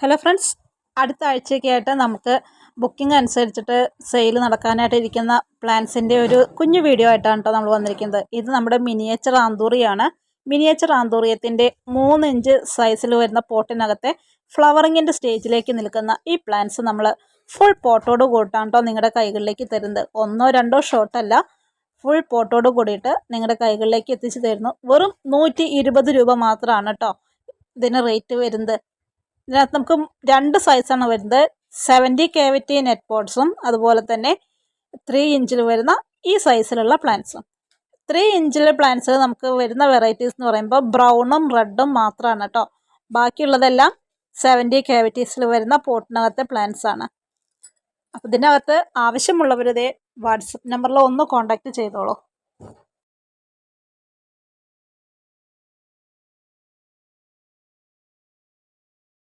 Hello friends, അടുത്ത ആഴ്ചയ്ക്കായിട്ട് നമുക്ക് booking അനുസരിച്ചിട്ട് സെയിൽ നടക്കാനായിട്ട് ഇരിക്കുന്ന പ്ലാൻസിൻ്റെ ഒരു കുഞ്ഞു വീഡിയോ ആയിട്ടാണ് കേട്ടോ നമ്മൾ വന്നിരിക്കുന്നത്. ഇത് നമ്മുടെ മിനിയേച്ചർ ആന്തൂറിയാണ്. മിനിയേച്ചർ ആന്തൂറിയത്തിൻ്റെ 3 ഇഞ്ച് സൈസിൽ വരുന്ന പോട്ടിനകത്തെ ഫ്ലവറിങ്ങിൻ്റെ സ്റ്റേജിലേക്ക് നിൽക്കുന്ന ഈ പ്ലാൻസ് നമ്മൾ ഫുൾ പോട്ടോട് കൂട്ടാണ് കേട്ടോ നിങ്ങളുടെ കൈകളിലേക്ക് തരുന്നത്. 1 2 ഷോട്ടല്ല, ഫുൾ പോട്ടോട് കൂടിയിട്ട് നിങ്ങളുടെ കൈകളിലേക്ക് എത്തിച്ചു തരുന്നു. വെറും 120 രൂപ മാത്രമാണ് കേട്ടോ ഇതിന് റേറ്റ് വരുന്നത്. ഇതിനകത്ത് നമുക്ക് 2 സൈസാണ് വരുന്നത്. 70 KVT നെറ്റ് പോട്ട്സും അതുപോലെ തന്നെ 3 ഇഞ്ചിൽ വരുന്ന ഈ സൈസിലുള്ള പ്ലാന്റ്സും. 3 ഇഞ്ചിലെ പ്ലാന്റ്സ് നമുക്ക് വരുന്ന വെറൈറ്റീസ് എന്ന് പറയുമ്പോൾ ബ്രൗണും റെഡും മാത്രമാണ് കേട്ടോ. ബാക്കിയുള്ളതെല്ലാം 70 KVTസിൽ വരുന്ന പോട്ടിനകത്തെ പ്ലാന്റ്സ് ആണ്. അപ്പോൾ ഇതിനകത്ത് ആവശ്യമുള്ളവരുടെ വാട്സപ്പ് നമ്പറിൽ ഒന്ന് കോൺടാക്റ്റ് ചെയ്തോളൂ.